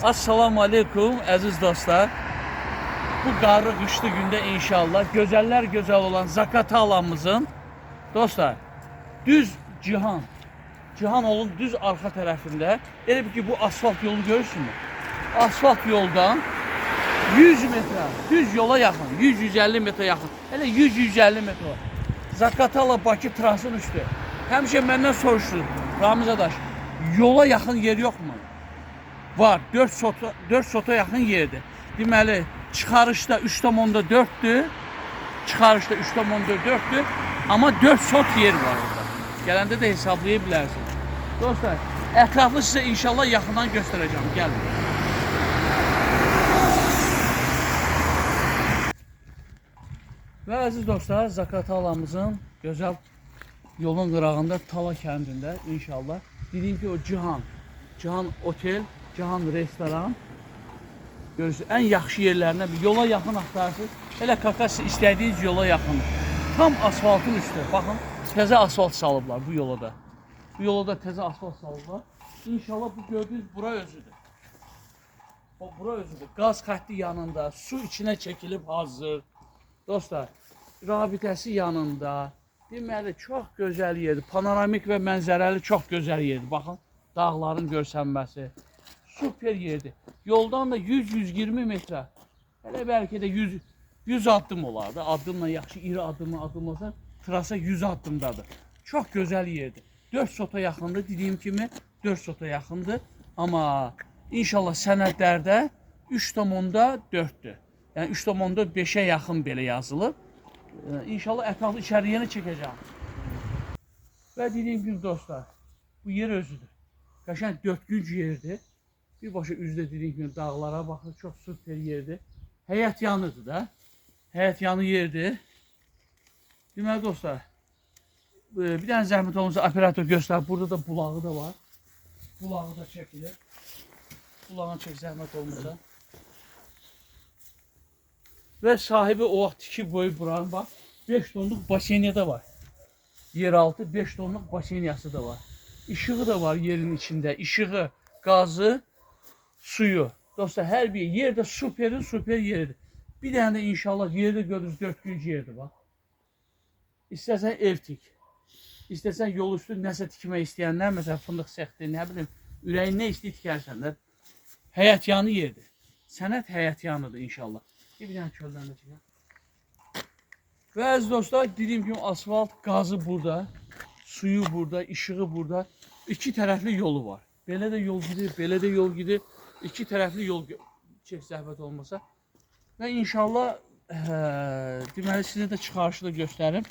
Assalamu aleykum əziz dostlar. Bu qarlı qışlı gündə inşallah gözəller gözəl olan Zaqatalamızın dostlar düz Cihanolun düz arxa tərəfində elə bir ki bu asfalt yolu görürsünüz. Asfalt yoldan 100 metre düz yola yaxın, 100-150 metre yaxın. Elə 100-150 metre var. Zaqatala Bakı trasının üstü. Həmişə məndən soruşdu Ramiz adaş, yola yaxın yer yoxmu? Var, 4 sota yaxın yerdir. Deməli, çıxarışda 3,4'dür. Çıxarışda 3,4'dür. Amma 4 sot yer var orada. Gələndə də hesablaya bilərsiniz. Dostlar, ətraflı sizə inşallah yaxından göstərəcəm. Gəlin. Və əziz dostlar, Zaqatalamızın gözəl yolun qırağında Tala kəndində inşallah. Dediyim ki, o Cihan otel, Cihan restoran. Görürsünüz, ən yaxşı yerlərinə bir yola yaxın axtarsınız. Elə kakası istədiyiniz yola yaxın. Tam asfaltın üstü. Baxın, təzə asfalt salıblar bu yola da. Bu yola da təzə asfalt salıblar. İnşallah bu gördüyünüz bura özüdür. O bura özüdür. Qaz xətti yanında, su içinə çəkilib hazır. Dostlar, rabitəsi yanında. Deməli, çox gözəl yerdir. Panoramik və mənzərəli çox gözəl yerdir. Baxın, dağların görsənməsi. Super yerdir. Yoldan da 100-120 metre. Hele belki de 100 addım olar da. Addımla yaxşı iri addımlasa trasa 100 addımdadır. Çok güzel yerdir. 4 sota yaxındır. Dediyim kimi 4 sota yaxındır. Amma inşallah sənədlərdə 3,4'dür. Yəni 3,5'e yaxın belə yazılıb. İnşallah ətraflı içəriyəni çəkəcəm. Və dediyim gibi dostlar, bu yer özüdür. Qəşəng 4 yerdir. Bir başa üzdə dediyim kimi dağlara baxır, çox süper yerdir. Həyət yanıdır da. Həyət yanı yerdir. Deməli dostlar, bir dənə zəhmət olunca operator göstər. Burada da bulağı da var. Bulağı da çəkilir. Bulağını çək zəhmət olunca. Və sahibi o vaxt tikib boyu buranın bax 5 tonluq basenya da var. Yeraltı 5 tonluq basenyası da var. İşığı da var yerin içində. İşığı, gazı, suyu. Dostlar, hər bir yerde super yerdir. Bir dənə də inşallah yerde gördüğünüz 4 yerdir bak. İstəsən ev tik. İstəsən yol üstü nəsə tikmək istəyənlər, məsələn fındıq səxti, nə bilim, ürəyin nə istəyir tikərsən də. Həyət yanı yerdir. Sənət həyət yanıdır inşallah. Bir dənə çöldən də çəkəm. Və əziz dostlar, dediyim kimi asfalt, gazı burada, suyu burada, işığı burada. İki tərəfli yolu var. Belə də yol gidir, belə də yol gidir. İki tərəfli yol çək zəhmət olmasa. Və inşallah deməli sizə də çıxarışı da göstərim.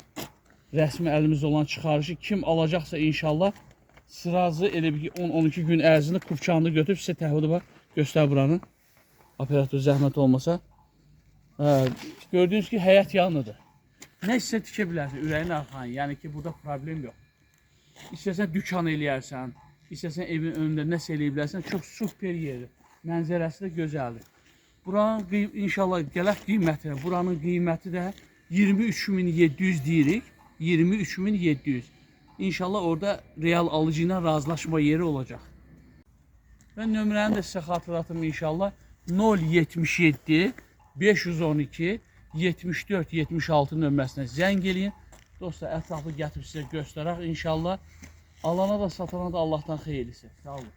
Rəsmi əlimizdə olan çıxarışı kim alacaqsa inşallah sırazı elə bir 10-12 gün ərzində kupçanını götürüb sizə təhvili var. Göstər buranı. Operator zəhmət olmasa. Gördüyünüz ki həyət yanıdır. Nə isə tikə bilərsən ürəyin arxan. Yəni ki burada problem yox. İstəsən dükan eləyərsən, istəsən evin önündə nəsə eləyə bilərsən. Çox super yerdir. Mənzərəsi də gözəldir. Buranın inşallah gələk qiymətinə. Buranın qiyməti də 23.700 deyirik. 23.700. İnşallah orada real alıcı ilə razılaşma yeri olacaq. Və nömrəni də sizə xatırlatım inşallah. 077 512 74 76 nömrəsinə zəng eləyin. Dostlar, ətraflı gətirib sizə göstərək inşallah. Alana da satana da Allah'tan xeyirlisi. Sağ olun.